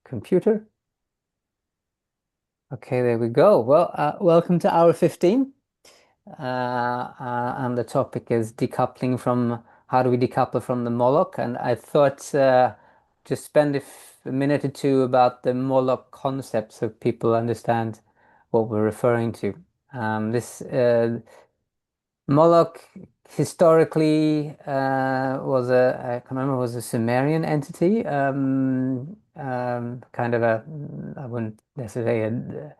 Computer. Okay, there we go. Well, welcome to hour 15. And the topic is decoupling from how do we decouple from the Moloch? And I thought just spend a minute or two about the Moloch concept so people understand what we're referring to. This Moloch historically was I can remember, was a Sumerian entity, kind of I wouldn't necessarily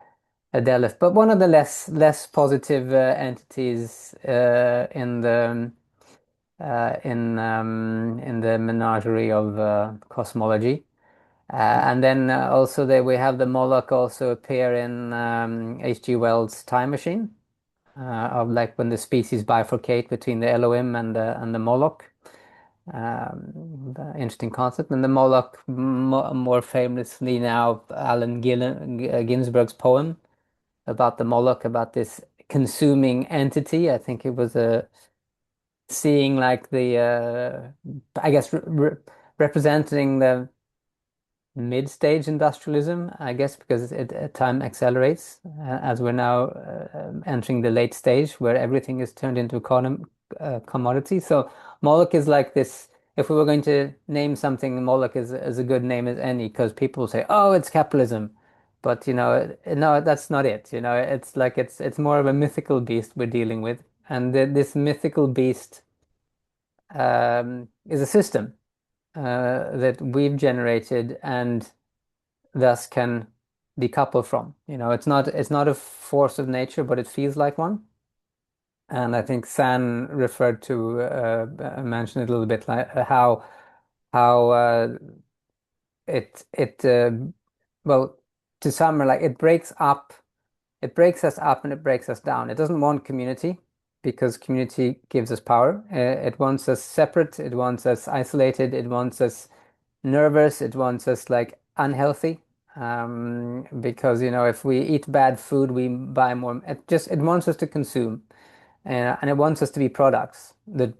a Delph, but one of the less positive entities in the menagerie of cosmology. And then also there we have the Moloch also appear in H.G. Wells' Time Machine, of like when the species bifurcate between the Elohim and the Moloch. Interesting concept. And the Moloch, more famously now, Ginsberg's poem about the Moloch, about this consuming entity. I think it was seeing like I guess, representing the mid-stage industrialism, I guess, because time accelerates as we're now entering the late stage where everything is turned into commodity. So Moloch is like this. If we were going to name something, Moloch is a good name as any, because people say, "Oh, it's capitalism," but no, that's not it. It's like it's more of a mythical beast we're dealing with, and this mythical beast is a system that we've generated and thus can decouple from. It's not a force of nature, but it feels like one. And I think San referred to mentioned it a little bit, like how it well, to summarize, like it breaks us up and it breaks us down. It doesn't want community because community gives us power. It wants us separate. It wants us isolated. It wants us nervous. It wants us like unhealthy. Because if we eat bad food, we buy more. It wants us to consume, and it wants us to be products that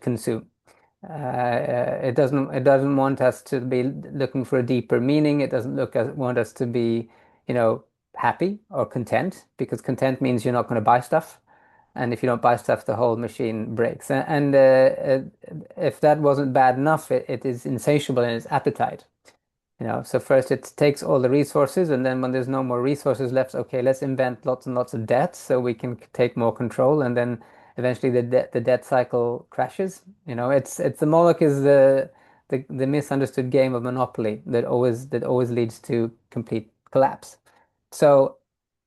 consume. It doesn't want us to be looking for a deeper meaning. It doesn't want us to be, you know, happy or content, because content means you're not going to buy stuff. And if you don't buy stuff, the whole machine breaks. And if that wasn't bad enough, it is insatiable in its appetite. So first it takes all the resources, and then when there's no more resources left, okay, let's invent lots and lots of debt so we can take more control, and then eventually the debt cycle crashes. It's the Moloch is the misunderstood game of Monopoly that always leads to complete collapse. So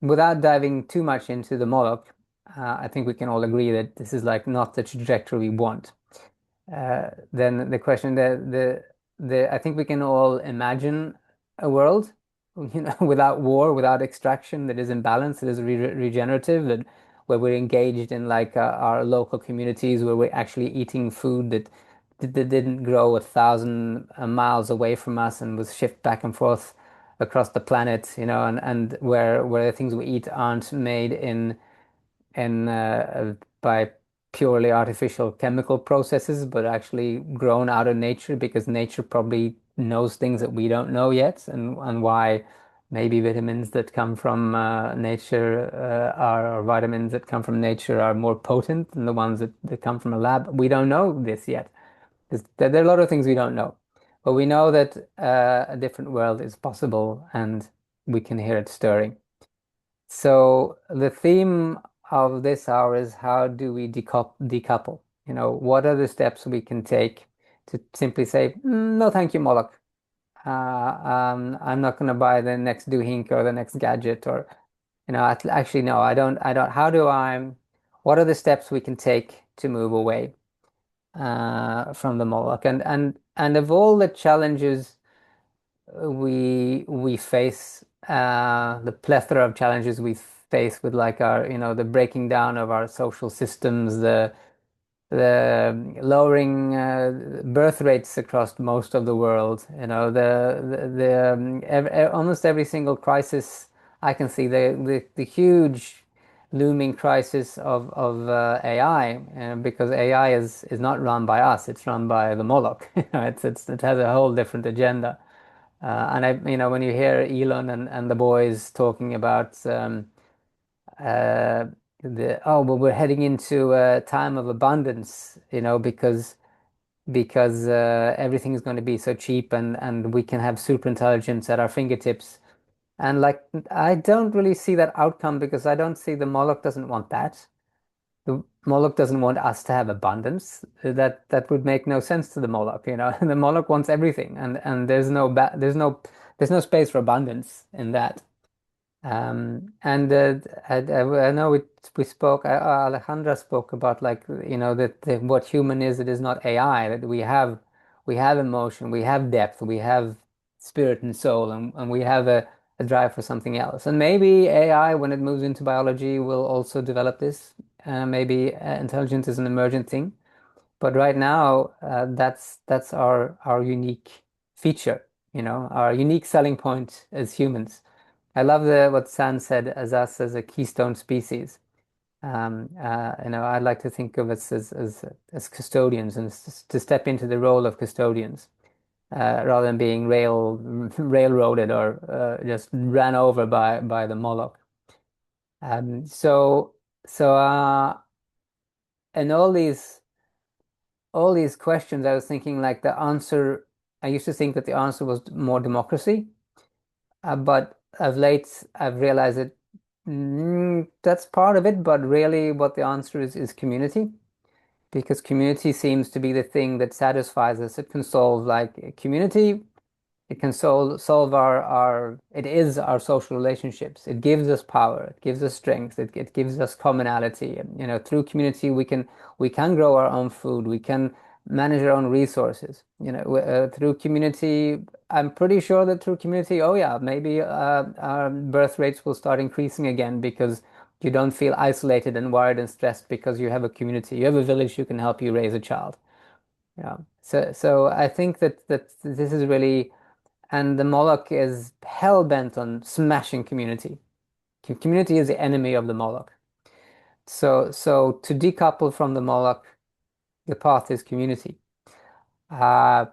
without diving too much into the Moloch, I think we can all agree that this is like not the trajectory we want. Then the question that I think we can all imagine a world, without war, without extraction, that is in balance, that is regenerative, that where we're engaged in like our local communities, where we're actually eating food that didn't grow 1,000 miles away from us and was shipped back and forth across the planet, and where the things we eat aren't made by purely artificial chemical processes, but actually grown out of nature, because nature probably knows things that we don't know yet, and why maybe vitamins that come from nature or vitamins that come from nature are more potent than the ones that come from a lab. We don't know this yet. There are a lot of things we don't know, but we know that a different world is possible, and we can hear it stirring. So the theme of this hour is, how do we decouple? What are the steps we can take to simply say, no, thank you, Moloch. I'm not going to buy the next Duhink or the next gadget, or, actually, no, I don't. What are the steps we can take to move away from the Moloch? And of all the challenges we face, the plethora of challenges we face with like the breaking down of our social systems, the lowering birth rates across most of the world, almost every single crisis I can see, the huge looming crisis of AI, because AI is not run by us, it's run by the Moloch. It has a whole different agenda. And when you hear Elon and the boys talking about uh, well, we're heading into a time of abundance, because everything is going to be so cheap and we can have super intelligence at our fingertips. And like, I don't really see that outcome because I don't see the Moloch doesn't want that. The Moloch doesn't want us to have abundance. That would make no sense to the Moloch. The Moloch wants everything, and there's no space for abundance in that. And I know we spoke, Alejandra spoke about like, that what human is, it is not AI, that we have emotion, we have depth, we have spirit and soul, and we have a drive for something else. And maybe AI, when it moves into biology, will also develop this. Maybe intelligence is an emergent thing. But right now, that's our unique feature, our unique selling point as humans. I love the what San said as us as a keystone species. I'd like to think of us as custodians and to step into the role of custodians rather than being railroaded or just ran over by the Moloch. Um, so so and all these questions, I was thinking like the answer. I used to think that the answer was more democracy. But of late, I've realized that that's part of it, but really what the answer is community, because community seems to be the thing that satisfies us. It can solve like a community. It can solve it is our social relationships. It gives us power. It gives us strength. It gives us commonality. And, through community, we can grow our own food. We can manage our own resources. Through community, I'm pretty sure that through community, oh yeah, maybe our birth rates will start increasing again because you don't feel isolated and worried and stressed because you have a community. You have a village who can help you raise a child. Yeah. So I think that this is really. And the Moloch is hell bent on smashing community. Community is the enemy of the Moloch. So to decouple from the Moloch, the path is community. Uh,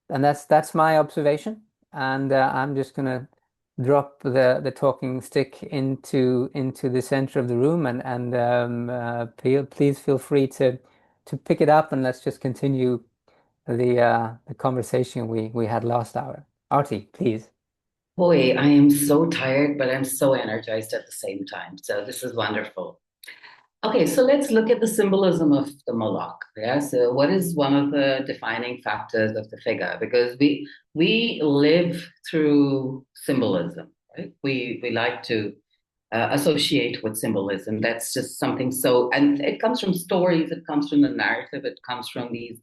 and that's my observation. And I'm just gonna drop the talking stick into the center of the room, and please feel free to pick it up, and let's just continue the conversation we had last hour. Artie, please. Boy, I am so tired, but I'm so energized at the same time. So this is wonderful. Okay, so let's look at the symbolism of the Moloch. Yeah, so what is one of the defining factors of the figure? Because we live through symbolism, right? We like to associate with symbolism. That's just something so, and it comes from stories, it comes from the narrative, it comes from these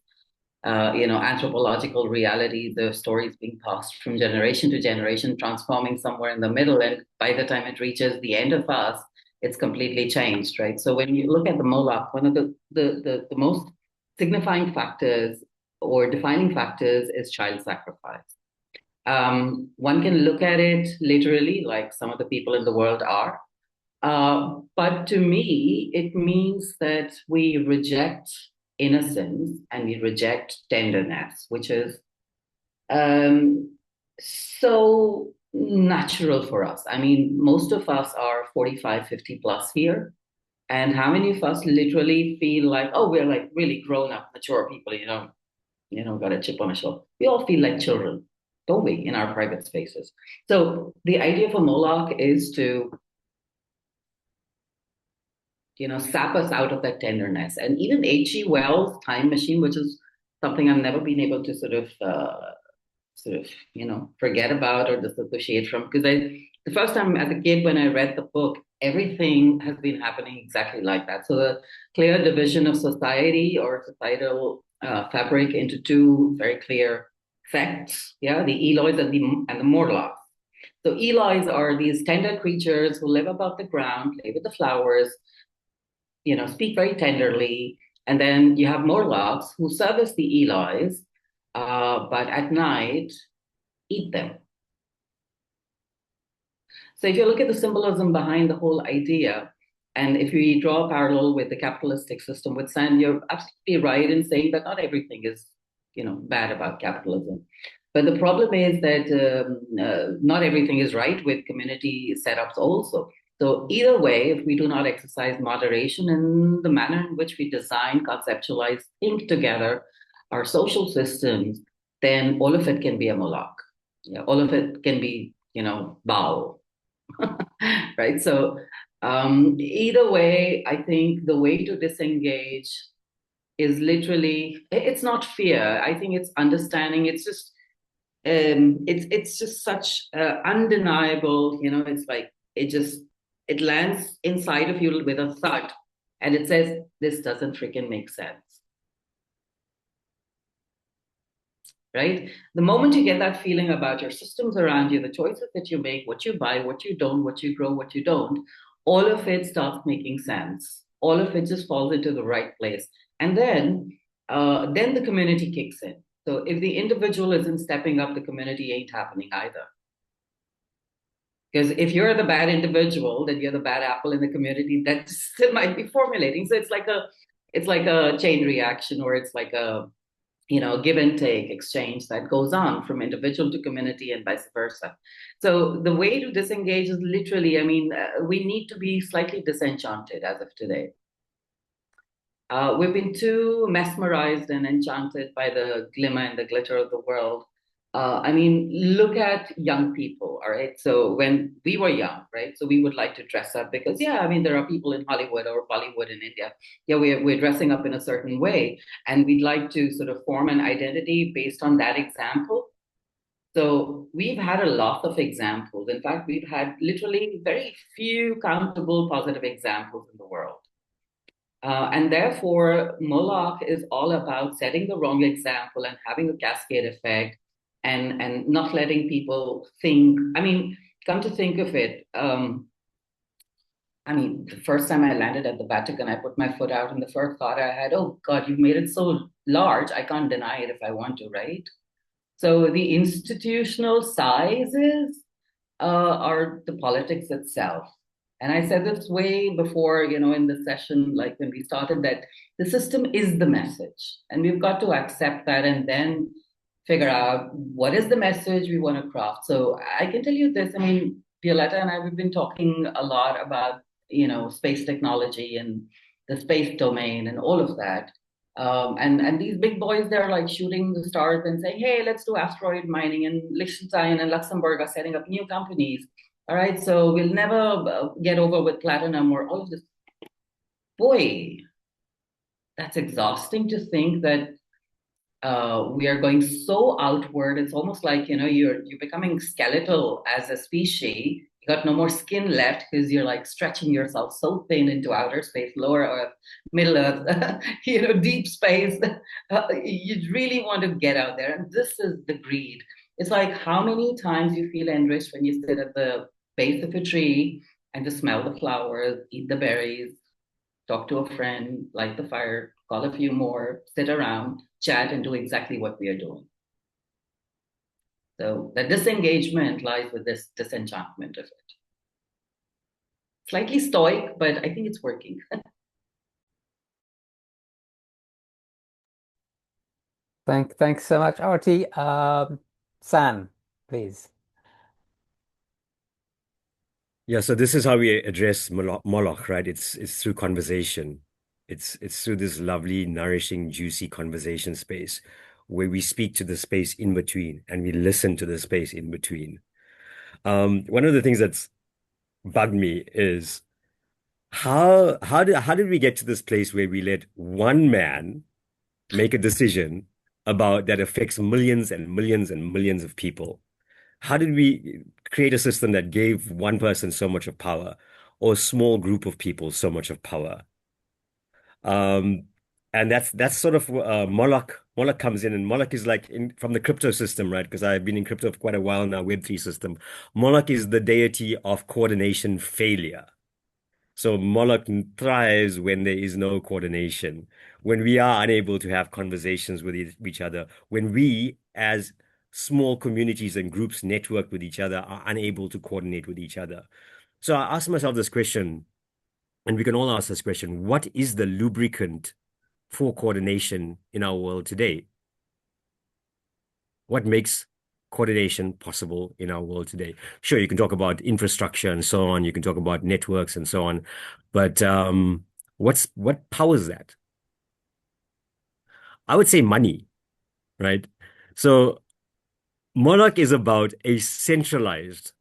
anthropological reality, the stories being passed from generation to generation, transforming somewhere in the middle. And by the time it reaches the end of us, it's completely changed, right? So when you look at the Moloch, one of the most signifying factors or defining factors is child sacrifice. One can look at it literally, like some of the people in the world are. But to me, it means that we reject innocence and we reject tenderness, which is um, so natural for us. I mean, most of us are 45, 50 plus here. And how many of us literally feel like, oh, we're like really grown up, mature people, got a chip on our shoulder. We all feel like children, don't we, in our private spaces? So the idea for Moloch is to sap us out of that tenderness. And even H.G. Wells' Time Machine, which is something I've never been able to forget about or disassociate from, because the first time as a kid when I read the book, everything has been happening exactly like that. So the clear division of society or societal fabric into two very clear sects, yeah, the Eloys and the Morlocks. So Eloys are these tender creatures who live above the ground, play with the flowers, speak very tenderly. And then you have Morlocks who service the Eloys, but at night eat them. So if you look at the symbolism behind the whole idea, and if we draw a parallel with the capitalistic system with Sand, you're absolutely right in saying that not everything is, bad about capitalism. But the problem is that not everything is right with community setups also. So either way, if we do not exercise moderation in the manner in which we design, conceptualize, think together our social systems, then all of it can be a Moloch. Yeah, all of it can be, Bao, right? So either way, I think the way to disengage is literally, it's not fear. I think it's understanding. It's just it's just such undeniable, it's like it lands inside of you with a thud, and it says this doesn't freaking make sense, right? The moment you get that feeling about your systems around you, the choices that you make, what you buy, what you don't, what you grow, what you don't, all of it starts making sense. All of it just falls into the right place, and then the community kicks in. So if the individual isn't stepping up, the community ain't happening either. Because if you're the bad individual, then you're the bad apple in the community that still might be formulating. So it's like a chain reaction, or it's like a give and take exchange that goes on from individual to community and vice versa. So the way to disengage is literally, I mean, we need to be slightly disenchanted as of today. We've been too mesmerized and enchanted by the glimmer and the glitter of the world. I mean, look at young people, all right? So when we were young, right? So we would like to dress up because, yeah, I mean, there are people in Hollywood or Bollywood in India. Yeah, we're dressing up in a certain way, and we'd like to sort of form an identity based on that example. So we've had a lot of examples. In fact, we've had literally very few countable positive examples in the world. And therefore, Moloch is all about setting the wrong example and having a cascade effect, and not letting people think. I mean, come to think of it, I mean, the first time I landed at the Vatican, I put my foot out, and the first thought I had, oh God, you've made it so large, I can't deny it if I want to, right? So the institutional sizes are the politics itself. And I said this way before, in the session, like when we started, that the system is the message. And we've got to accept that and then figure out what is the message we want to craft. So I can tell you this. I mean, Violetta and I, we've been talking a lot about, space technology and the space domain and all of that. And these big boys, they're like shooting the stars and saying, hey, let's do asteroid mining. And Liechtenstein and Luxembourg are setting up new companies. All right, so we'll never get over with platinum or all of this. Boy, that's exhausting to think that we are going so outward. It's almost like you're becoming skeletal as a species. You got no more skin left because you're like stretching yourself so thin into outer space, lower Earth, middle Earth, deep space. You really want to get out there, and this is the greed. It's like how many times you feel enriched when you sit at the base of a tree and just smell the flowers, eat the berries, talk to a friend, light the fire, call a few more, sit around, chat, and do exactly what we are doing. So the disengagement lies with this disenchantment of it. Slightly stoic, but I think it's working. Thanks so much, Artie. San, please. Yeah, so this is how we address Moloch, right? It's through conversation. It's through this lovely, nourishing, juicy conversation space where we speak to the space in between and we listen to the space in between. One of the things that's bugged me is how did we get to this place where we let one man make a decision about that affects millions and millions and millions of people? How did we create a system that gave one person so much of power or a small group of people so much of power? Um, and that's sort of Moloch. Moloch comes in, and Moloch is like from the crypto system, right? Because I've been in crypto for quite a while now, Web3 system. Moloch is the deity of coordination failure. So Moloch thrives when there is no coordination, when we are unable to have conversations with each other, when we, as small communities and groups, network with each other, are unable to coordinate with each other. So I asked myself this question, and we can all ask this question: what is the lubricant for coordination in our world today? What makes coordination possible in our world today? Sure, you can talk about infrastructure and so on. You can talk about networks and so on, but what powers that? I would say money, right? So Moloch is about a centralized.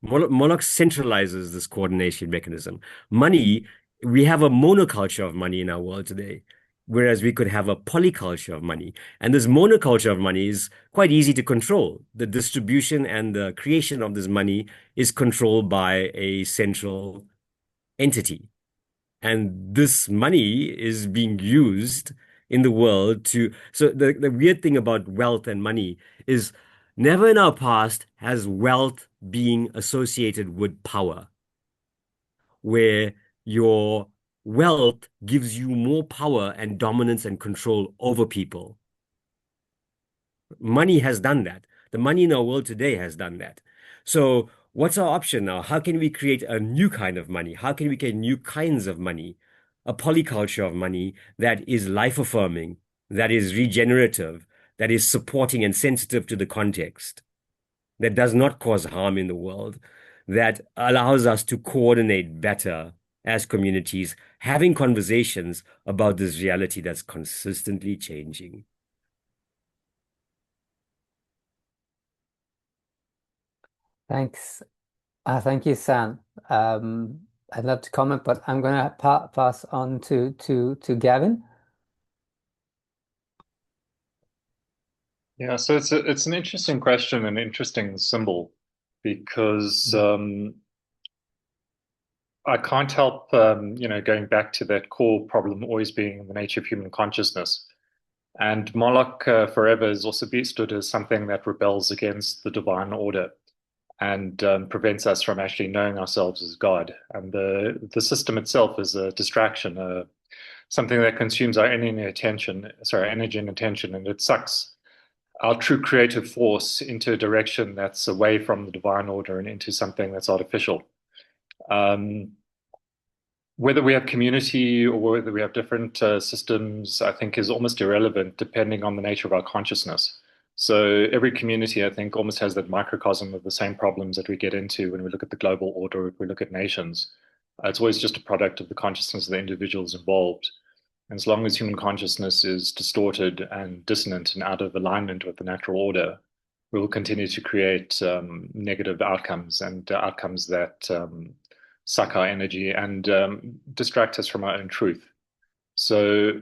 Moloch centralizes this coordination mechanism. Money, we have a monoculture of money in our world today, whereas we could have a polyculture of money. And this monoculture of money is quite easy to control. The distribution and the creation of this money is controlled by a central entity. And this money is being used in the world to. So the weird thing about wealth and money is never in our past has wealth being associated with power, where your wealth gives you more power and dominance and control over people. Money has done that. The money in our world today has done that. So what's our option now? How can we create a new kind of money? How can we create new kinds of money? A polyculture of money that is life affirming, that is regenerative, that is supporting and sensitive to the context, that does not cause harm in the world, that allows us to coordinate better as communities, having conversations about this reality that's consistently changing. Thanks. Thank you, Sam. I'd love to comment, but I'm going to pass on to Gavin. Yeah, so it's an interesting question, an interesting symbol, because I can't help going back to that core problem always being the nature of human consciousness. And Moloch forever has also stood as something that rebels against the divine order and prevents us from actually knowing ourselves as God. And the system itself is a distraction, something that consumes our energy and attention, and it sucks our true creative force into a direction that's away from the divine order and into something that's artificial. Um, whether we have community or whether we have different systems, I think is almost irrelevant depending on the nature of our consciousness. So every community, I think, almost has that microcosm of the same problems that we get into when we look at the global order, if we look at nations. It's always just a product of the consciousness of the individuals involved. And as long as human consciousness is distorted and dissonant and out of alignment with the natural order, we will continue to create negative outcomes and outcomes that suck our energy and distract us from our own truth. So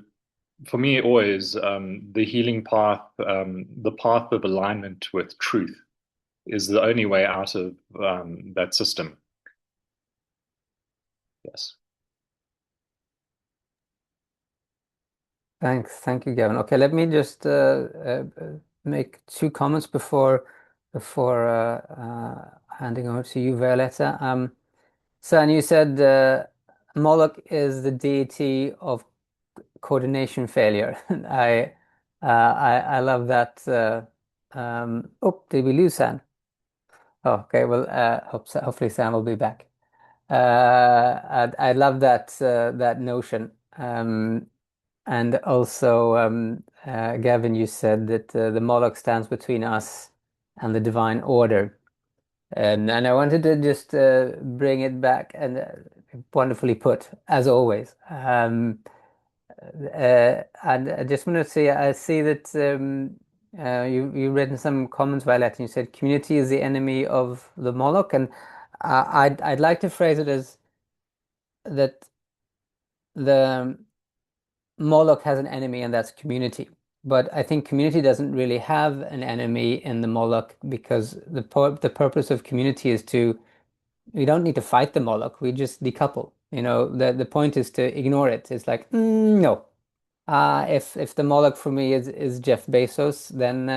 for me, always the healing path, the path of alignment with truth is the only way out of that system. Yes. Thanks. Thank you, Gavin. Okay, let me just make two comments before handing over to you, Violetta. San, you said Moloch is the deity of coordination failure. I love that. Oh, did we lose San? Oh, okay. Well, hopefully Sam will be back. I love that notion. And also, Gavin, you said that the Moloch stands between us and the divine order. And I wanted to just bring it back and wonderfully put, as always. And I just want to say, I see that you've written some comments, Violet, and you said community is the enemy of the Moloch, and I'd like to phrase it as that the Moloch has an enemy, and that's community. But I think community doesn't really have an enemy in the Moloch because the purpose of community is to we don't need to fight the Moloch. We just decouple. The point is to ignore it. It's like no. If the Moloch for me is Jeff Bezos, then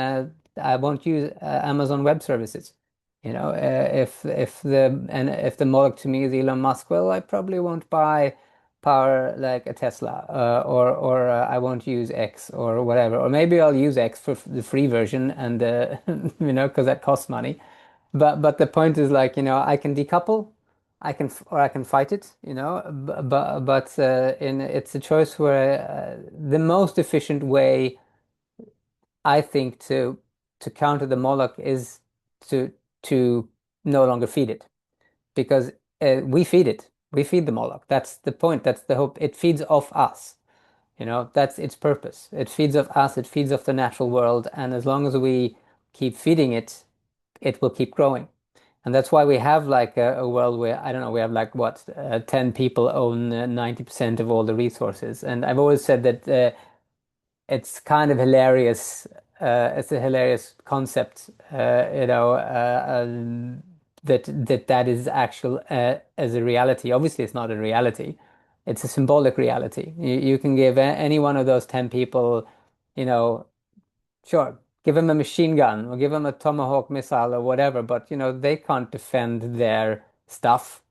I won't use Amazon Web Services. If the Moloch to me is Elon Musk, well, I probably won't buy power like a Tesla, or I won't use X or whatever, or maybe I'll use X for the free version, and because that costs money. But the point is like I can decouple, I can fight it, but it's a choice where the most efficient way I think to counter the Moloch is to no longer feed it because we feed it. We feed the Moloch. That's the point. That's the hope. It feeds off us. That's its purpose. It feeds off us. It feeds off the natural world. And as long as we keep feeding it, it will keep growing. And that's why we have like a world where, I don't know, we have like what, 10 people own 90% of all the resources. And I've always said that it's kind of hilarious. It's a hilarious concept, that is actual as a reality. Obviously, it's not a reality. It's a symbolic reality. You can give any one of those 10 people, you know, sure, give them a machine gun or give them a Tomahawk missile or whatever, but they can't defend their stuff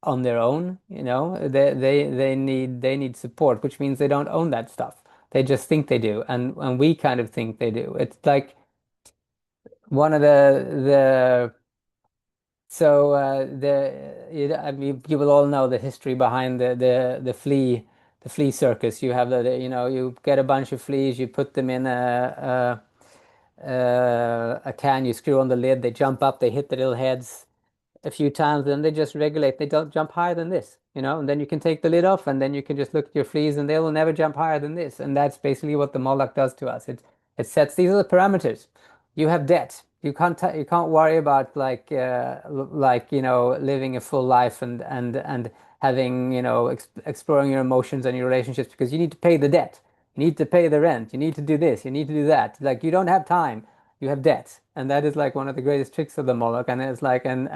on their own. They need support, which means they don't own that stuff. They just think they do, and we kind of think they do. It's like one of the so I mean, you will all know the history behind the flea circus. You have you get a bunch of fleas, you put them in a can, you screw on the lid, they jump up, they hit the little heads a few times, then they just regulate. They don't jump higher than this, and then you can take the lid off, and then you can just look at your fleas, and they will never jump higher than this. And that's basically what the Moloch does to us. It sets these are the parameters. You have debt. You can't worry about living a full life and having exploring your emotions and your relationships because you need to pay the debt. You need to pay the rent. You need to do this. You need to do that. Like you don't have time. You have debt, and that is like one of the greatest tricks of the Moloch. And it's like and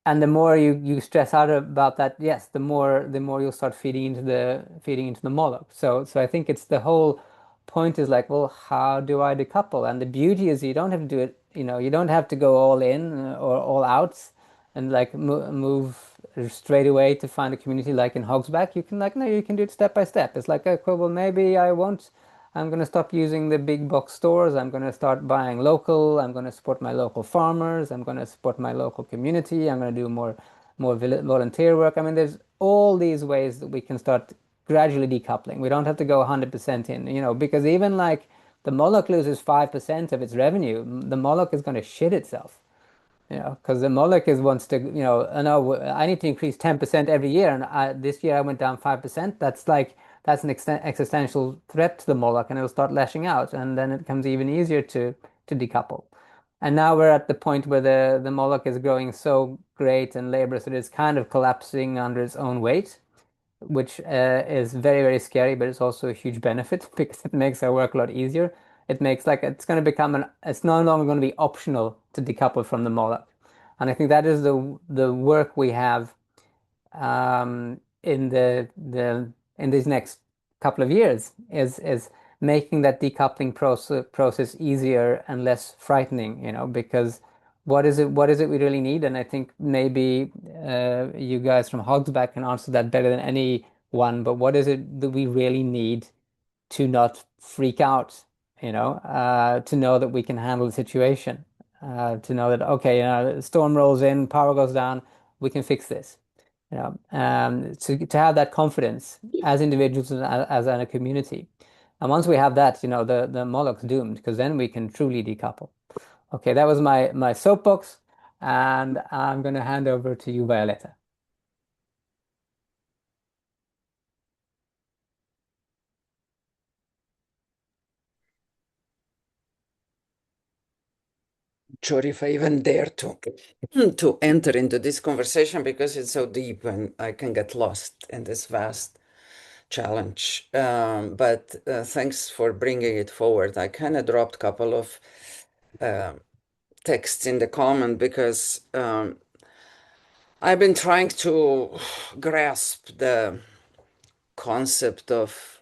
the more you stress out about that, yes, the more you'll start feeding into the Moloch. So I think it's the whole point is like, well, how do I decouple? And the beauty is you don't have to do it. You don't have to go all in or all out and like move straight away to find a community like in Hogsback. You can like no, you can do it step by step. It's like, okay, well, maybe I won't. I'm going to stop using the big box stores. I'm going to start buying local. I'm going to support my local farmers. I'm going to support my local community. I'm going to do more volunteer work. I mean, there's all these ways that we can start gradually decoupling. We don't have to go 100% in, because even like the Moloch loses 5% of its revenue, the Moloch is going to shit itself. Because the Moloch is wants to, no, I need to increase 10% every year, and this year I went down 5%. That's an existential threat to the Moloch, and it'll start lashing out, and then it becomes even easier to decouple. And now we're at the point where the Moloch is growing so great and laborious that it's kind of collapsing under its own weight, which is very, very scary, but it's also a huge benefit because it makes our work a lot easier. It makes like it's going to it's no longer going to be optional to decouple from the Moloch. And I think that is the work we have in these next couple of years is making that decoupling process easier and less frightening, because what is it we really need? And I think maybe you guys from Hogsback can answer that better than anyone, but what is it that we really need to not freak out, to know that we can handle the situation, to know that, okay, the storm rolls in, power goes down, we can fix this. To have that confidence as individuals and as in a community. And once we have that, the Moloch's doomed because then we can truly decouple. Okay, that was my soapbox, and I'm going to hand over to you, Violetta. Sure if I even dare to enter into this conversation because it's so deep and I can get lost in this vast challenge. But thanks for bringing it forward. I kind of dropped a couple of texts in the comment because I've been trying to grasp the concept of,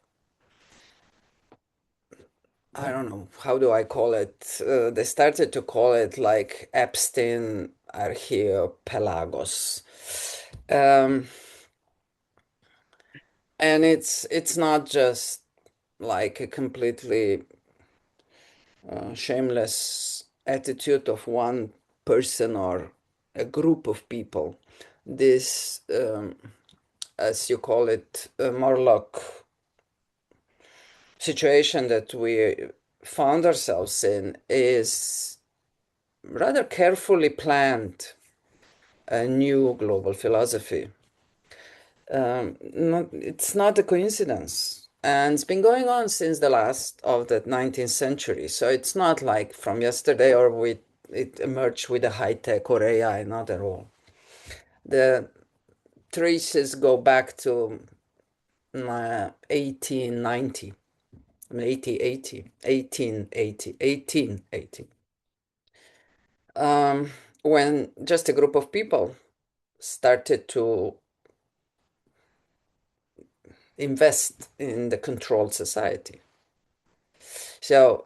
I don't know, how do I call it? They started to call it like Epstein archipelagos. And it's not just like a completely shameless attitude of one person or a group of people. This, as you call it, Morlock situation that we found ourselves in is rather carefully planned a new global philosophy. It's not a coincidence. And it's been going on since the last of the 19th century. So it's not like from yesterday or it emerged with a high tech or AI, not at all. The traces go back to 1890, 1880, when just a group of people started to invest in the controlled society. So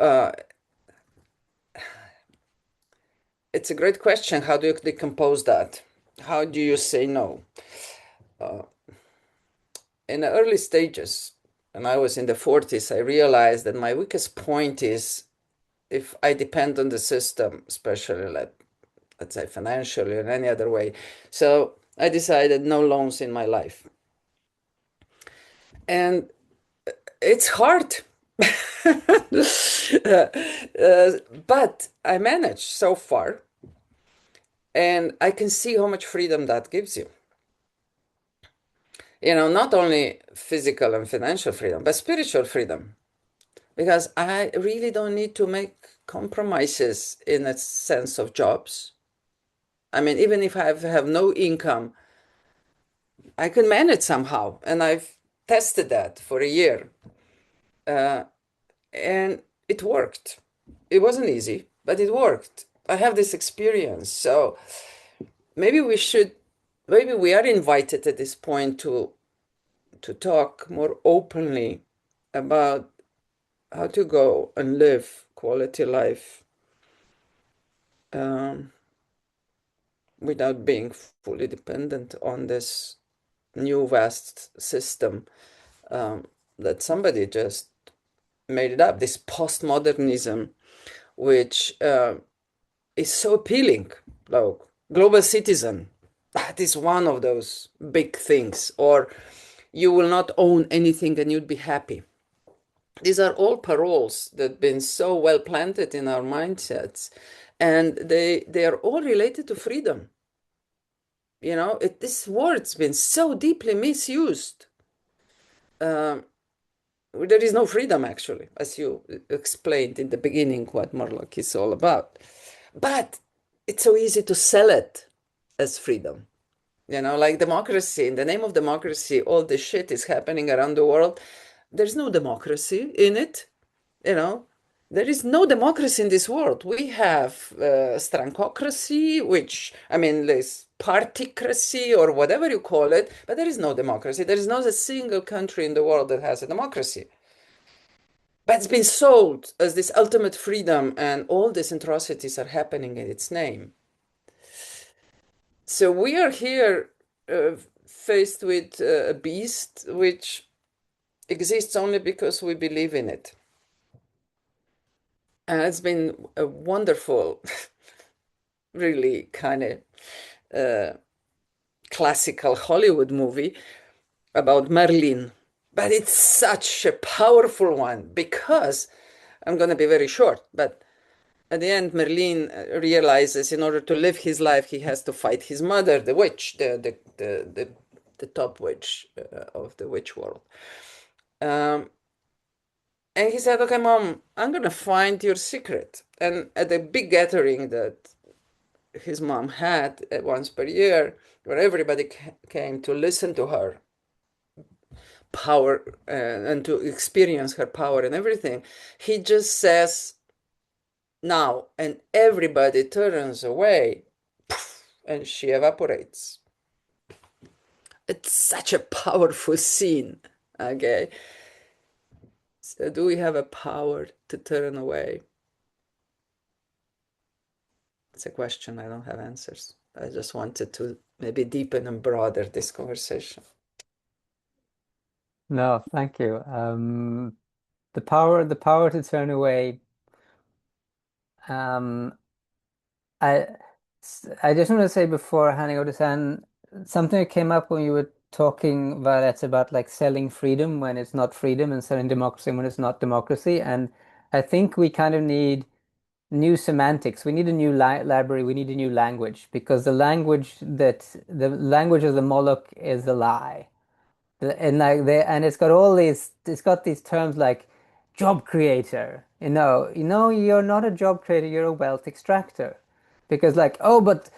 it's a great question. How do you decompose that? How do you say no? In the early stages, when I was in the 40s, I realized that my weakest point is if I depend on the system, especially let's say financially or any other way. So I decided no loans in my life. And it's hard. But I managed so far. And I can see how much freedom that gives you. Not only physical and financial freedom, but spiritual freedom. Because I really don't need to make compromises in a sense of jobs. I mean, even if I have no income, I can manage somehow. And I've tested that for a year. And it worked. It wasn't easy, but it worked. I have this experience. So maybe we are invited at this point to talk more openly about how to go and live quality life without being fully dependent on this new vast system that somebody just made it up, this postmodernism, which is so appealing. Like global citizen, that is one of those big things. Or you will not own anything and you'd be happy. These are all paroles that have been so well planted in our mindsets, and they are all related to freedom. This word's been so deeply misused. There is no freedom, actually, as you explained in the beginning what Moloch is all about. But it's so easy to sell it as freedom. Like democracy. In the name of democracy, all this shit is happening around the world. There's no democracy in it. There is no democracy in this world. We have strangocracy, which, I mean, there's partycracy or whatever you call it, but there is no democracy. There is not a single country in the world that has a democracy. But it's been sold as this ultimate freedom, and all these atrocities are happening in its name. So we are here faced with a beast which exists only because we believe in it. And it's been a wonderful, really kind of classical Hollywood movie about Merlin. But it's such a powerful one because, I'm going to be very short, but at the end, Merlin realizes in order to live his life, he has to fight his mother, the witch, the top witch of the witch world. And he said, okay, Mom, I'm going to find your secret. And at a big gathering that his mom had once per year, where everybody came to listen to her power and to experience her power and everything, he just says, now, and everybody turns away, and she evaporates. It's such a powerful scene, okay? So do we have a power to turn away? It's a question. I don't have answers. I just wanted to maybe deepen and broaden this conversation. No, thank you. The power to turn away. Um, I, I just want to say before handing over to San, something that came up when you were talking, Violet, about like selling freedom when it's not freedom and selling democracy when it's not democracy. And I think we kind of need new semantics. We need a new li library. We need a new language because the language of the Moloch is a lie. And like and it's got it's got these terms like job creator. You're not a job creator, you're a wealth extractor. Because like, oh, but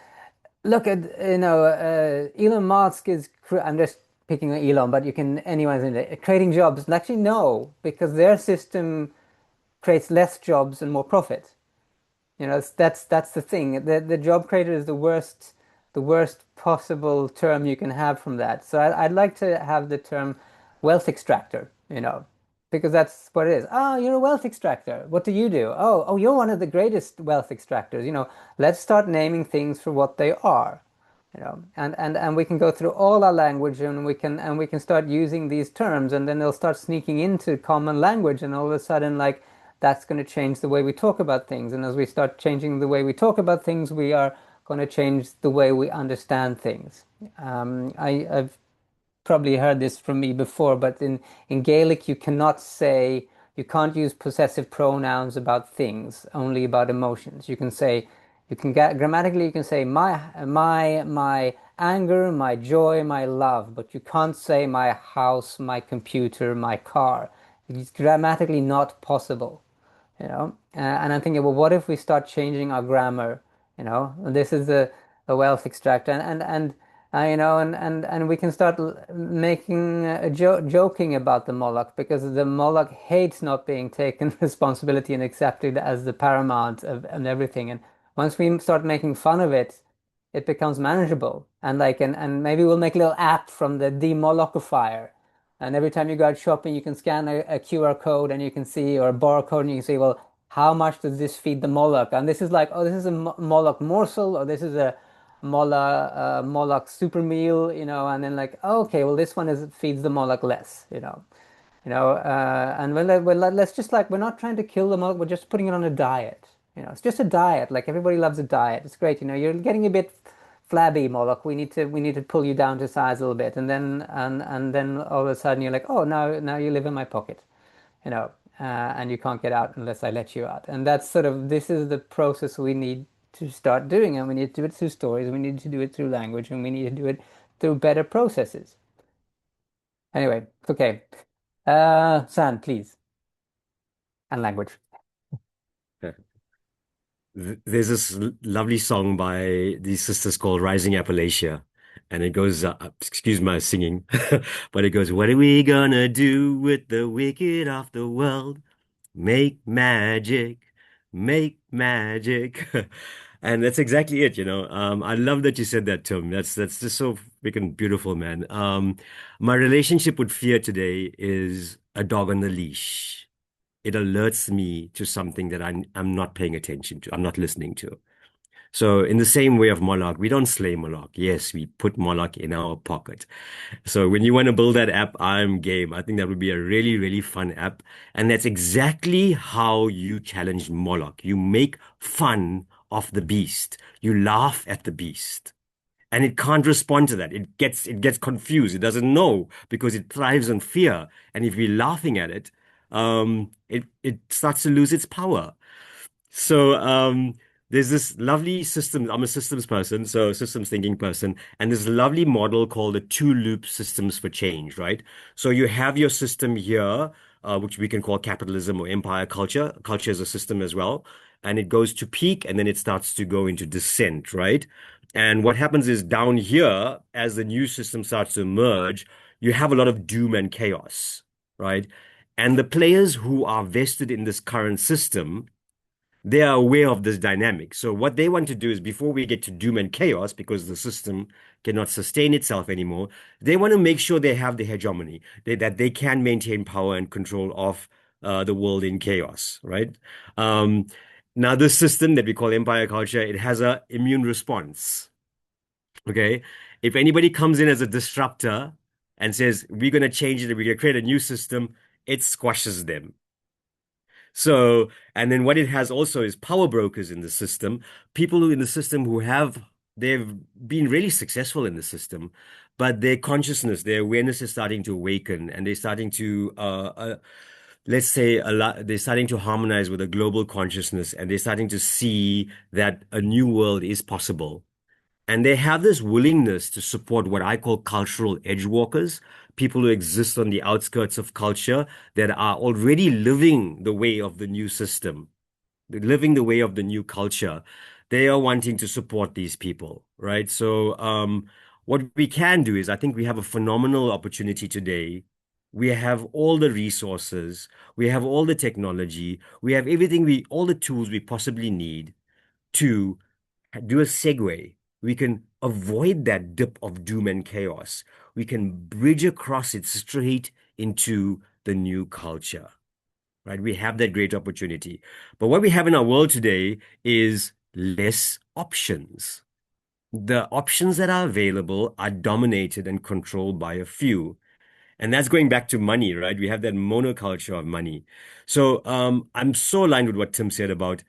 look at, Elon Musk I'm just picking on Elon, but you can, anyone's in it, creating jobs. Actually, no, because their system creates less jobs and more profit. That's the thing. The job creator is the worst possible term you can have from that. So I'd like to have the term wealth extractor, because that's what it is. Oh, you're a wealth extractor. What do you do? Oh, you're one of the greatest wealth extractors. Let's start naming things for what they are. And we can go through all our language, and we can start using these terms, and then they'll start sneaking into common language, and all of a sudden, like, that's going to change the way we talk about things. And as we start changing the way we talk about things, we are going to change the way we understand things. I've probably heard this from me before, but in Gaelic, you can't use possessive pronouns about things, only about emotions. Grammatically, you can say my anger, my joy, my love, but you can't say my house, my computer, my car. It's grammatically not possible. And I'm thinking, well, what if we start changing our grammar? This is a wealth extractor, and we can start making joking about the Moloch, because the Moloch hates not being taken responsibility and accepted as the paramount of and everything. And once we start making fun of it, it becomes manageable. And maybe we'll make a little app from the demolochifier. And every time you go out shopping, you can scan a QR code and you can see, or a barcode, and you can see, well, how much does this feed the Moloch? And this is like, oh, this is a Moloch morsel, or this is a Moloch super meal, and then like, oh, okay, well, this one feeds the Moloch less. And let's just, like, we're not trying to kill the Moloch, we're just putting it on a diet. It's just a diet. Like, everybody loves a diet. It's great. You're getting a bit flabby, Moloch. We need to pull you down to size a little bit, and then all of a sudden you're like, oh, now you live in my pocket, you know, and you can't get out unless I let you out. And this is the process we need to start doing, and we need to do it through stories. We need to do it through language, and we need to do it through better processes. Anyway, okay. San, please, and language. There's this lovely song by these sisters called Rising Appalachia, and it goes, excuse my singing, but it goes, what are we gonna do with the wicked of the world? Make magic, make magic. And that's exactly it, you know. I love that you said that, Tom. That's just so freaking beautiful, man. My relationship with fear today is a dog on the leash. It alerts me to something that I'm not paying attention to. I'm not listening to. So in the same way of Moloch, we don't slay Moloch. Yes, we put Moloch in our pocket. So when you want to build that app, I'm game. I think that would be a really, really fun app. And that's exactly how you challenge Moloch. You make fun of the beast. You laugh at the beast. And it can't respond to that. It gets confused. It doesn't know because it thrives on fear. And if we're laughing at it, it starts to lose its power. So there's this lovely system. I'm a systems person, so systems thinking person, and there's a lovely model called the two loop systems for change, right? So you have your system here, which we can call capitalism or empire culture. Culture is a system as well, and it goes to peak, and then it starts to go into descent, right? And what happens is down here, as the new system starts to emerge, you have a lot of doom and chaos, right? And the players who are vested in this current system, they are aware of this dynamic. So what they want to do is before we get to doom and chaos, because the system cannot sustain itself anymore, they want to make sure they have the hegemony, that they can maintain power and control of the world in chaos, right? Um, Now, this system that we call empire culture, it has a immune response. Okay. If anybody comes in as a disruptor and says, we're going to change it, we're going to create a new system, it squashes them. So, and then what it has also is power brokers in the system, people who in the system they've been really successful in the system, but their consciousness, their awareness is starting to awaken, and they're starting to let's say a lot, they're starting to harmonize with a global consciousness and they're starting to see that a new world is possible. And they have this willingness to support what I call cultural edge walkers, people who exist on the outskirts of culture that are already living the way of the new system, living the way of the new culture. They are wanting to support these people, right? So, what we can do is, I think we have a phenomenal opportunity today. We have all the resources, we have all the technology, we have everything all the tools we possibly need to do a segue. We can avoid that dip of doom and chaos. We can bridge across it straight into the new culture, right? We have that great opportunity. But what we have in our world today is less options. The options that are available are dominated and controlled by a few. And that's going back to money, right? We have that monoculture of money. So I'm so aligned with what Tim said about,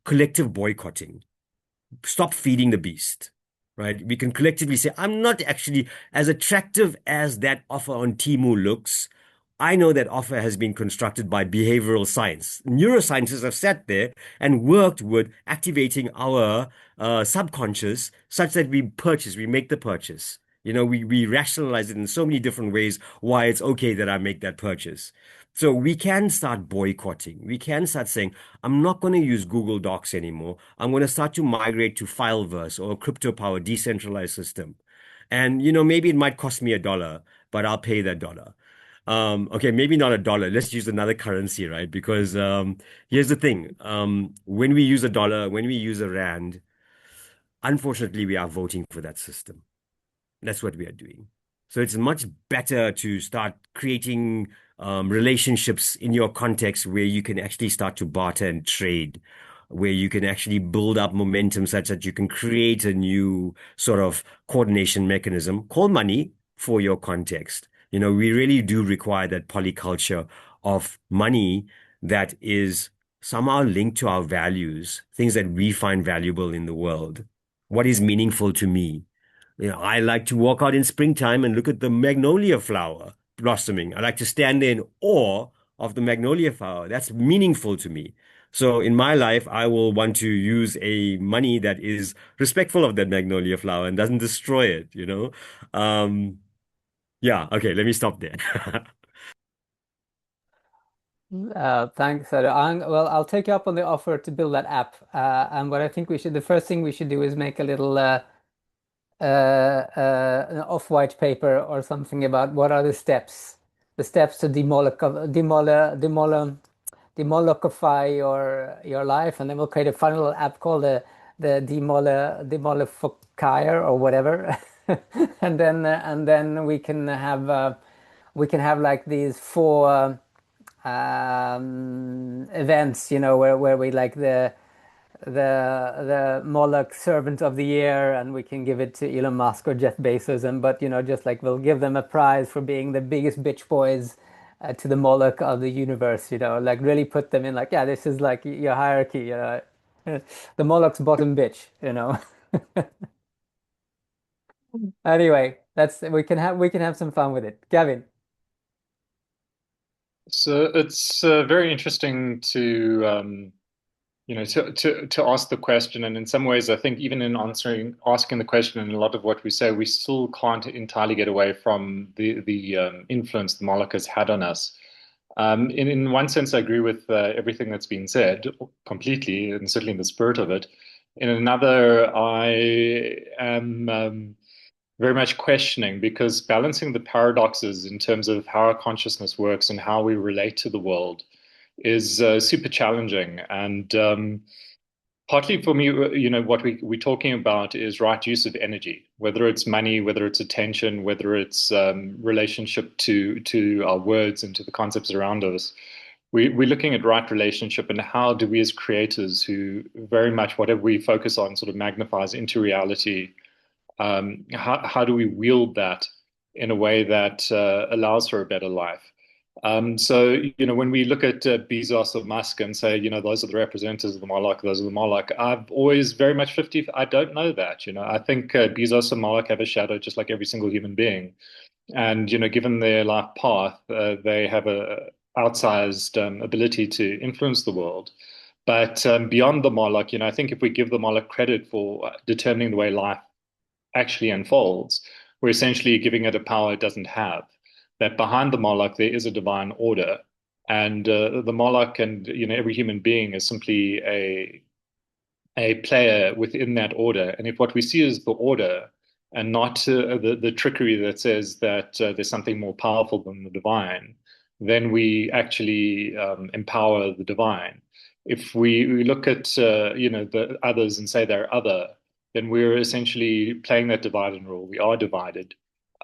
collective boycotting. Stop feeding the beast, right? We can collectively say, I'm not actually as attractive as that offer on Temu looks. I know that offer has been constructed by behavioral science. Neuroscientists have sat there and worked with activating our subconscious such that we make the purchase. We rationalize it in so many different ways why it's okay that I make that purchase. So we can start boycotting. We can start saying, I'm not going to use Google Docs anymore. I'm going to start to migrate to Fileverse or a crypto power decentralized system. And, maybe it might cost me $1, but I'll pay that dollar. Okay, maybe not $1. Let's use another currency, right? Because here's the thing. When we use a dollar, when we use a rand, unfortunately, we are voting for that system. That's what we are doing. So it's much better to start creating relationships in your context where you can actually start to barter and trade, where you can actually build up momentum such that you can create a new sort of coordination mechanism. Call money for your context. We really do require that polyculture of money that is somehow linked to our values, things that we find valuable in the world. What is meaningful to me? I like to walk out in springtime and look at the magnolia flower blossoming. I like to stand there in awe of the magnolia flower. That's meaningful to me. So in my life, I will want to use a money that is respectful of that magnolia flower and doesn't destroy it. Yeah, okay, let me stop there. Thanks, Sarah. Well, I'll take you up on the offer to build that app. And what I think the first thing we should do is make a little an off-white paper or something about what are the steps to demolify your life, and then we'll create a fun little app called the demolifier or whatever, and then we can have like these four events, where we like the Moloch Servant of the Year, and we can give it to Elon Musk or Jeff Bezos, and but just like we'll give them a prize for being the biggest bitch boys to the Moloch of the universe, like really put them in like, yeah, this is like your hierarchy, the Moloch's bottom bitch. Anyway, we can have some fun with it. Gavin. So it's very interesting to to ask the question, and in some ways, I think even in asking the question, and a lot of what we say, we still can't entirely get away from the influence the Moloch has had on us. In one sense, I agree with everything that's been said completely, and certainly in the spirit of it. In another, I am very much questioning, because balancing the paradoxes in terms of how our consciousness works and how we relate to the world is super challenging. And partly for me, what we're talking about is right use of energy, whether it's money, whether it's attention, whether it's relationship to our words and to the concepts around us. We're looking at right relationship, and how do we as creators, who very much whatever we focus on sort of magnifies into reality, how do we wield that in a way that allows for a better life? So, when we look at Bezos or Musk and say, those are the representatives of the Moloch, those are the Moloch, I've always very much 50, I don't know that. I think Bezos and Moloch have a shadow just like every single human being. And, given their life path, they have outsized ability to influence the world. But beyond the Moloch, I think if we give the Moloch credit for determining the way life actually unfolds, we're essentially giving it a power it doesn't have. That behind the Moloch there is a divine order, and the Moloch and every human being is simply a player within that order. And if what we see is the order and not the trickery that says that there's something more powerful than the divine, then we actually empower the divine. If we look at the others and say they're other, then we're essentially playing that divide and rule. We are divided.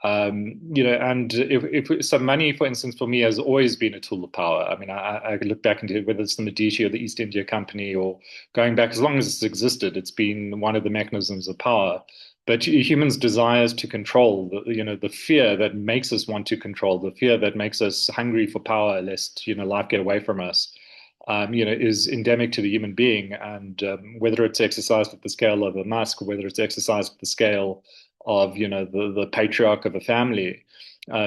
And if so, money, for instance, for me has always been a tool of power. I mean, I look back into whether it's the Medici or the East India Company, or going back as long as it's existed, it's been one of the mechanisms of power. But humans' desires to control, the fear that makes us want to control, the fear that makes us hungry for power, lest life get away from us, is endemic to the human being. And whether it's exercised at the scale of a Musk, or whether it's exercised at the scale of the patriarch of a family,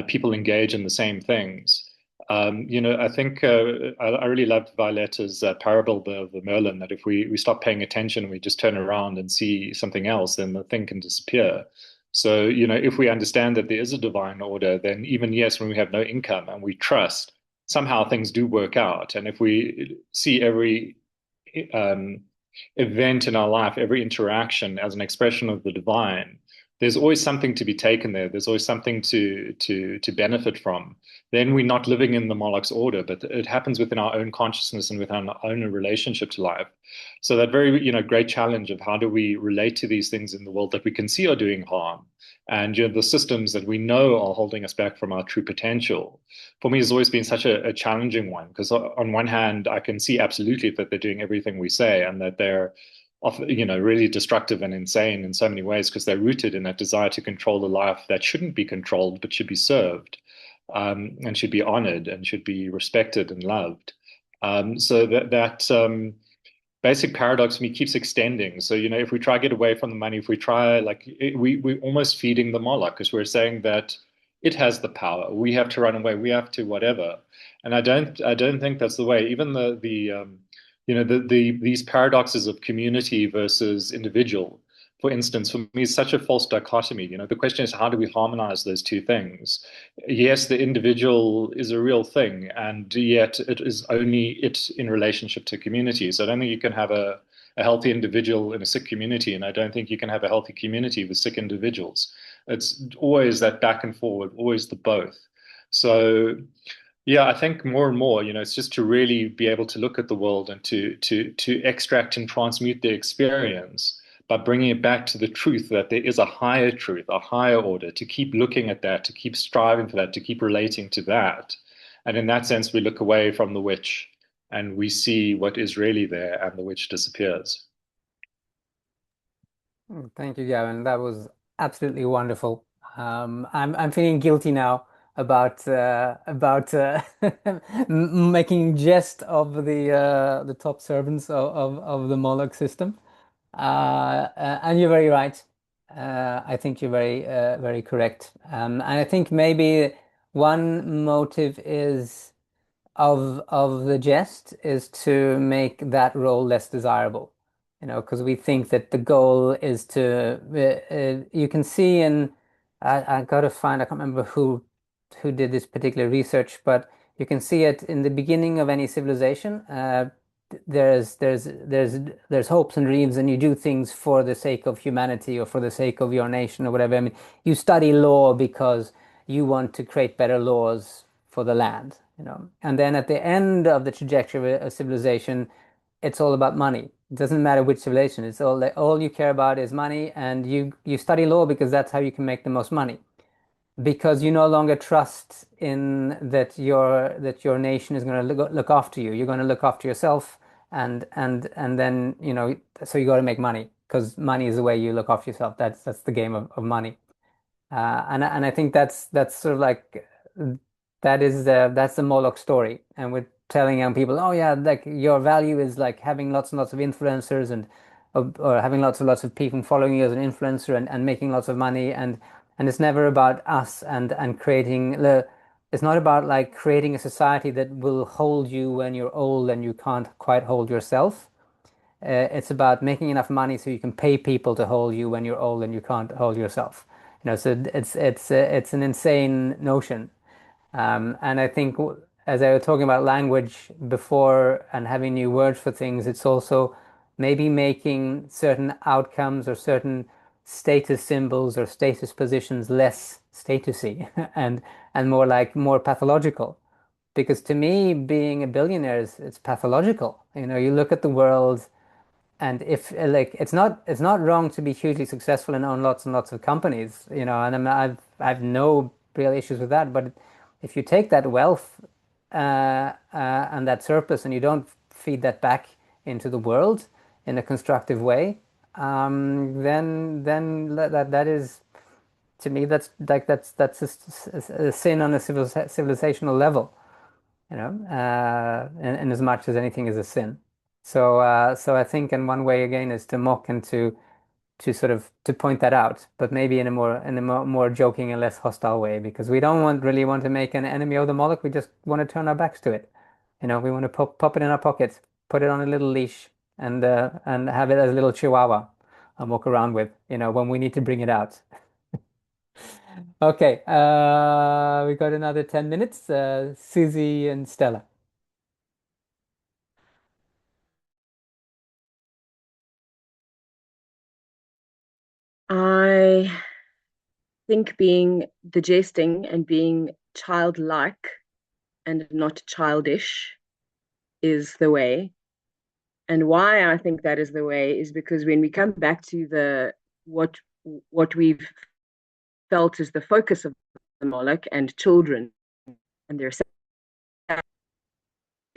people engage in the same things. I think I really loved Violetta's parable of the Merlin, that if we stop paying attention, we just turn around and see something else, then the thing can disappear. So, if we understand that there is a divine order, then even, yes, when we have no income and we trust, somehow things do work out. And if we see every um, event in our life, every interaction as an expression of the divine, there's always something to be taken there. There's always something to benefit from. Then we're not living in the Moloch's order, but it happens within our own consciousness and within our own relationship to life. So that very, great challenge of how do we relate to these things in the world that we can see are doing harm, and the systems that we know are holding us back from our true potential, for me has always been such a challenging one, because on one hand I can see absolutely that they're doing everything we say, and that they're really destructive and insane in so many ways, because they're rooted in that desire to control the life that shouldn't be controlled but should be served, and should be honored and should be respected and loved. So that basic paradox for me keeps extending. So, if we try to get away from the money, if we try, we're almost feeding the Moloch, because we're saying that it has the power. We have to run away. We have to whatever. And I don't think that's the way. Even these paradoxes of community versus individual, for instance, for me, is such a false dichotomy. The question is, how do we harmonize those two things? Yes, the individual is a real thing, and yet it is only it in relationship to community. So I don't think you can have a healthy individual in a sick community, and I don't think you can have a healthy community with sick individuals. It's always that back and forward, always the both. So yeah, I think more and more, it's just to really be able to look at the world and to extract and transmute the experience by bringing it back to the truth that there is a higher truth, a higher order, to keep looking at that, to keep striving for that, to keep relating to that. And in that sense, we look away from the witch and we see what is really there, and the witch disappears. Thank you, Gavin. That was absolutely wonderful. I'm feeling guilty now about making jest of the top servants of the Moloch system. And you're very right. I think you're very correct. And I think maybe one motive is of the jest is to make that role less desirable, because we think that the goal is to. You can see in I gotta find, I can't remember who did this particular research, but you can see it in the beginning of any civilization. There's hopes and dreams, and you do things for the sake of humanity or for the sake of your nation or whatever. I mean, you study law because you want to create better laws for the land, And then at the end of the trajectory of a civilization, it's all about money. It doesn't matter which civilization. It's all you care about is money, and you study law because that's how you can make the most money, because you no longer trust in that your nation is going to look after you. You're going to look after yourself, and then so you got to make money, because money is the way you look after yourself. That's the game of money. And I think that's sort of like that's the Moloch story, and we're telling young people, oh yeah, like your value is like having lots and lots of influencers, and or having lots of people following you as an influencer, and making lots of money, and it's never about us and creating It's not about like creating a society that will hold you when you're old and you can't quite hold yourself. It's about making enough money so you can pay people to hold you when you're old and you can't hold yourself. So it's an insane notion. And I think as I was talking about language before and having new words for things, it's also maybe making certain outcomes or certain status symbols or status positions less statusy and more pathological. Because to me, being a billionaire is it's pathological. You look at the world and if like it's not wrong to be hugely successful and own lots and lots of companies, and I've no real issues with that. But if you take that wealth and that surplus and you don't feed that back into the world in a constructive way, then that is to me that's a sin on a civilizational level, in as much as anything is a sin. So I think in one way again is to mock and to sort of to point that out, but maybe in a more joking and less hostile way, because we don't really want to make an enemy of the Moloch. We just want to turn our backs to it. We want to pop it in our pocket, put it on a little leash, and have it as a little chihuahua and walk around with, when we need to bring it out. Okay, we got another 10 minutes. Susie and Stella. I think being digesting and being childlike and not childish is the way. And why I think that is the way is because when we come back to what we've felt is the focus of the Moloch and children, and there's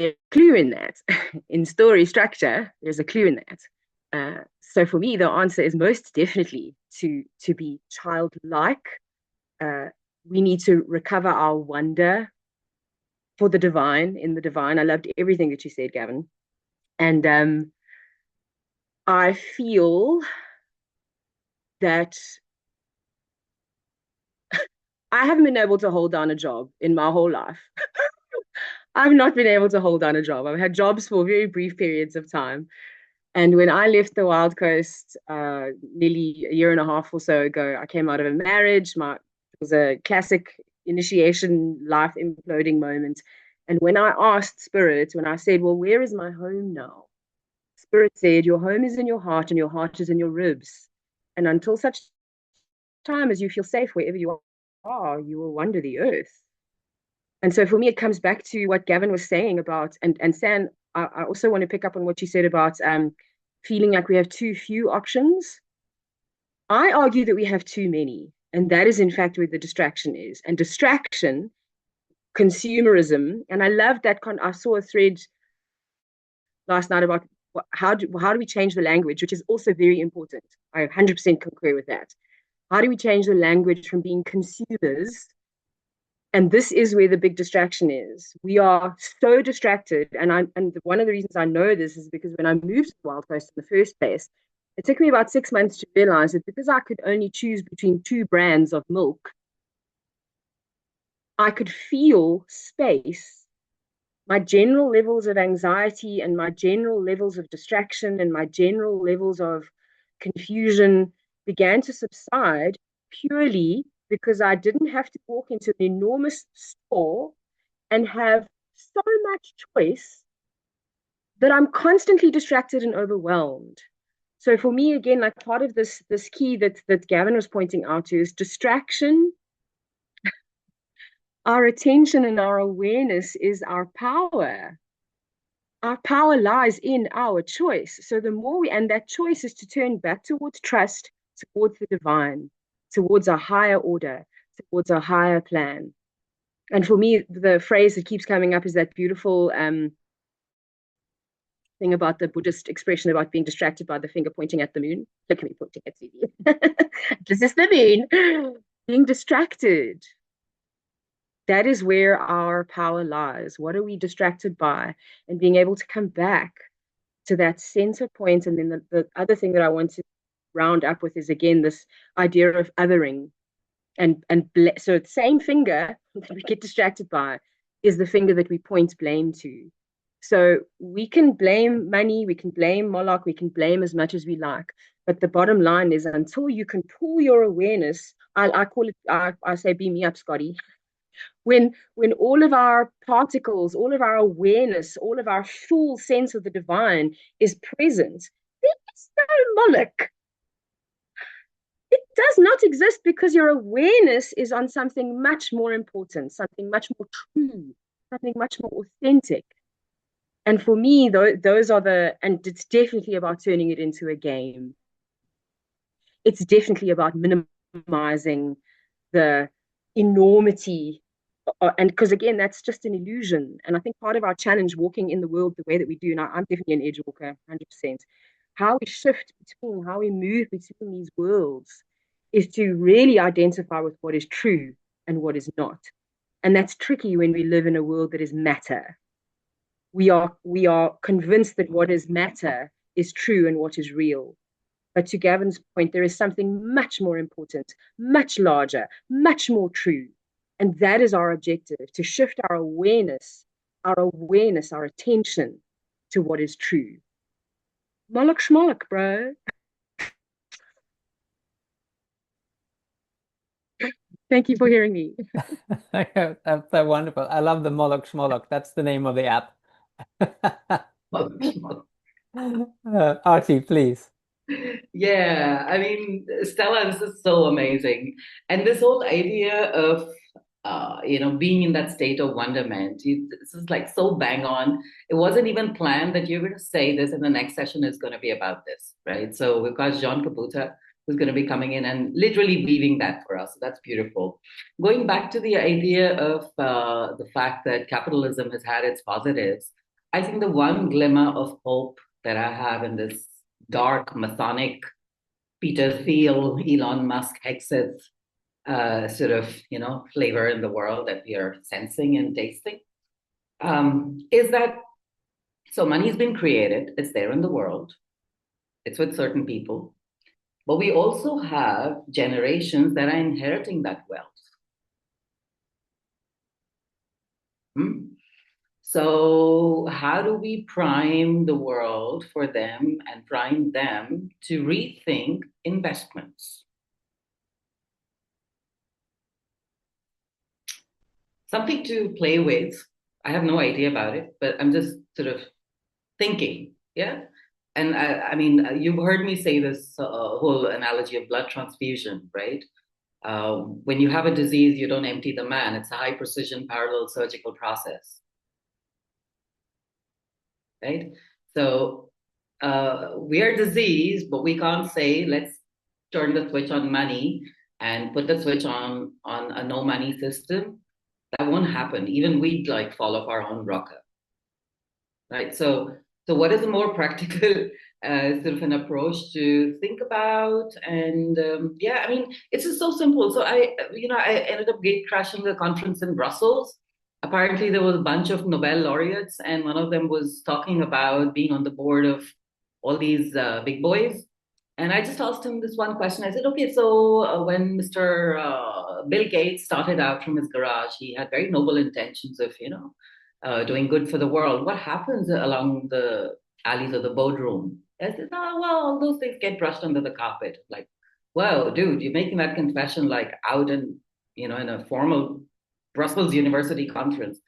a clue in that. In story structure, there's a clue in that. So for me, the answer is most definitely to be childlike. We need to recover our wonder for the divine, in the divine. I loved everything that you said, Gavin. And I feel that I haven't been able to hold down a job in my whole life. I've not been able to hold down a job. I've had jobs for very brief periods of time. And when I left the Wild Coast nearly a year and a half or so ago, I came out of a marriage. It was a classic initiation, life imploding moment. And when I asked Spirit, when I said, well, where is my home now? Spirit said, your home is in your heart and your heart is in your ribs. And until such time as you feel safe wherever you are, you will wander the earth. And so for me, it comes back to what Gavin was saying about, and San, I also want to pick up on what you said about feeling like we have too few options. I argue that we have too many. And that is, in fact, where the distraction is. And distraction, consumerism, and I love that. I saw a thread last night about how do we change the language, which is also very important. I 100% concur with that. How do we change the language from being consumers? And this is where the big distraction is. We are so distracted. And one of the reasons I know this is because when I moved to the Wild Coast in the first place, it took me about 6 months to realize that because I could only choose between two brands of milk, I could feel space. My general levels of anxiety and my general levels of distraction and my general levels of confusion began to subside purely because I didn't have to walk into an enormous store and have so much choice that I'm constantly distracted and overwhelmed. So for me, again, like part of this key that Gavin was pointing out to is distraction. Our attention and our awareness is our power. Our power lies in our choice. So the more and that choice is to turn back towards trust, towards the divine, towards a higher order, towards a higher plan. And for me, the phrase that keeps coming up is that beautiful thing about the Buddhist expression about being distracted by the finger pointing at the moon. Look at me pointing at TV. This is the moon. Being distracted. That is where our power lies. What are we distracted by? And being able to come back to that center point. And then the other thing that I want to round up with is, again, this idea of othering. So the same finger that we get distracted by is the finger that we point blame to. So we can blame money, we can blame Moloch, we can blame as much as we like. But the bottom line is until you can pull your awareness, I call it, I say, beam me up, Scotty. When all of our particles, all of our awareness, all of our full sense of the divine is present, there is no Moloch. It does not exist because your awareness is on something much more important, something much more true, something much more authentic. And for me, those are and it's definitely about turning it into a game. It's definitely about minimizing the enormity. And because again, that's just an illusion. And I think part of our challenge walking in the world the way that we do, now I'm definitely an edge walker, 100%. How we shift between, how we move between these worlds is to really identify with what is true and what is not. And that's tricky when we live in a world that is matter. We are convinced that what is matter is true and what is real. But to Gavin's point, there is something much more important, much larger, much more true. And that is our objective, to shift our awareness, our attention to what is true. Moloch schmoloch, bro. Thank you for hearing me. That's so wonderful. I love the Moloch Schmoloch. That's the name of the app. Archie, please. Yeah, I mean, Stella, this is so amazing. And this whole idea of, being in that state of wonderment, this is like so bang on. It wasn't even planned that you're going to say this, and the next session is going to be about this, right? So we've got Jean Kabuta, who's going to be coming in and literally weaving that for us. So that's beautiful. Going back to the idea of the fact that capitalism has had its positives, I think the one glimmer of hope that I have in this dark Masonic Peter Thiel, Elon Musk, Hexeth sort of, flavor in the world that we are sensing and tasting, is that so money's been created, it's there in the world, it's with certain people, but we also have generations that are inheriting that wealth. So how do we prime the world for them and prime them to rethink investments? Something to play with. I have no idea about it, but I'm just sort of thinking, yeah? And I mean, you've heard me say this whole analogy of blood transfusion, right? When you have a disease, you don't empty the man. It's a high precision parallel surgical process, right? So we are diseased, but we can't say, let's turn the switch on money and put the switch on a no money system. That won't happen. Even we'd like fall off our own rocker, right? So what is a more practical sort of an approach to think about? And yeah, I mean, it's just so simple. So I ended up gate crashing the conference in Brussels. Apparently, there was a bunch of Nobel laureates, and one of them was talking about being on the board of all these big boys. And I just asked him this one question. I said, okay, so when Mr. Bill Gates started out from his garage, he had very noble intentions of, doing good for the world. What happens along the alleys of the boardroom? I said, oh, well, all those things get brushed under the carpet. Like, well, dude, you're making that confession like out in a formal Brussels University conference.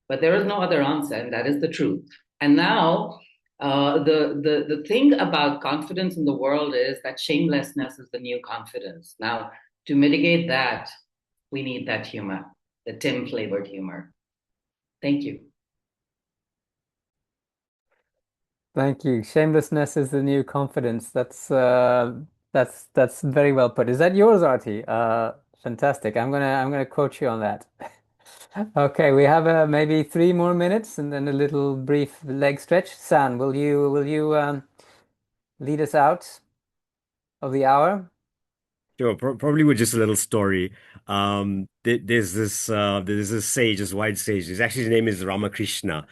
But there is no other answer, and that is the truth. And now, the thing about confidence in the world is that shamelessness is the new confidence. Now, to mitigate that, we need that humor, the Tim flavored humor. Thank you. Thank you. Shamelessness is the new confidence. That's very well put. Is that yours, Artie? Fantastic. I'm gonna quote you on that. Okay, we have maybe 3 more minutes and then a little brief leg stretch. San, will you lead us out of the hour? Sure, probably with just a little story. There's this sage, this white sage. His name is Ramakrishna,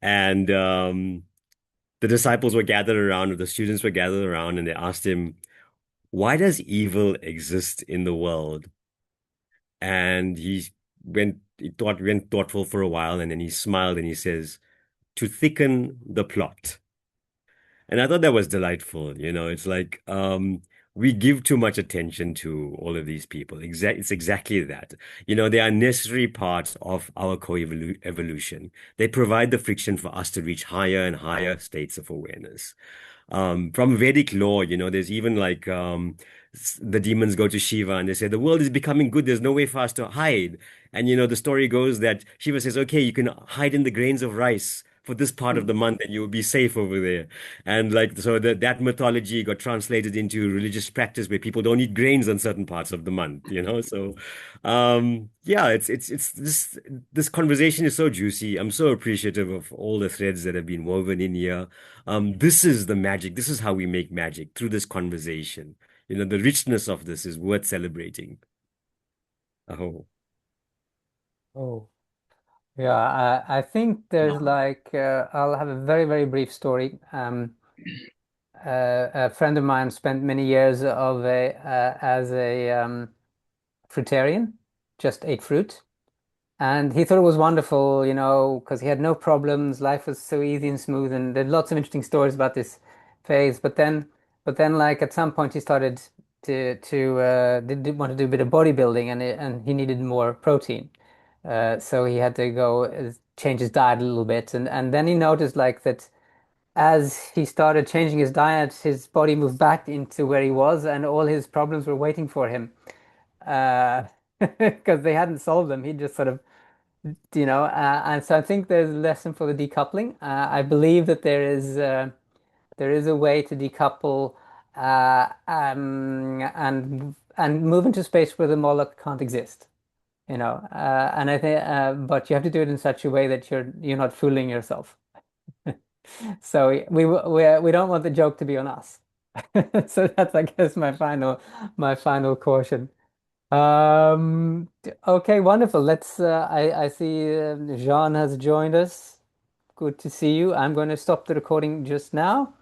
and the disciples were gathered around, or the students were gathered around, and they asked him, "Why does evil exist in the world?" And he went thoughtful for a while, and then he smiled and he says, "To thicken the plot." And I thought that was delightful. It's like we give too much attention to all of these people. It's exactly that. They are necessary parts of our co-evolution. They provide the friction for us to reach higher and higher states of awareness. From Vedic law, there's even like the demons go to Shiva and they say, the world is becoming good. There's no way for us to hide. And, the story goes that Shiva says, okay, you can hide in the grains of rice for this part of the month and you will be safe over there. And like, so that mythology got translated into religious practice where people don't eat grains on certain parts of the month. So, yeah, it's this conversation is so juicy. I'm so appreciative of all the threads that have been woven in here. This is the magic. This is how we make magic through this conversation. The richness of this is worth celebrating. Oh, Oh, yeah. I think there's like I'll have a very, very brief story. A friend of mine spent many years as a fruitarian, just ate fruit. And he thought it was wonderful, because he had no problems. Life was so easy and smooth, and there's lots of interesting stories about this phase. But then, like at some point, he started to did want to do a bit of bodybuilding, and he needed more protein. So he had to go change his diet a little bit, and then he noticed like that as he started changing his diet, his body moved back into where he was, and all his problems were waiting for him. Uh, because they hadn't solved them. He just sort of and so I think there's a lesson for the decoupling. I believe that there is a way to decouple and move into space where the Moloch can't exist. And I think, but you have to do it in such a way that you're not fooling yourself. So we don't want the joke to be on us. So that's, I guess, my final caution. Okay, wonderful. I see Jean has joined us. Good to see you. I'm going to stop the recording just now.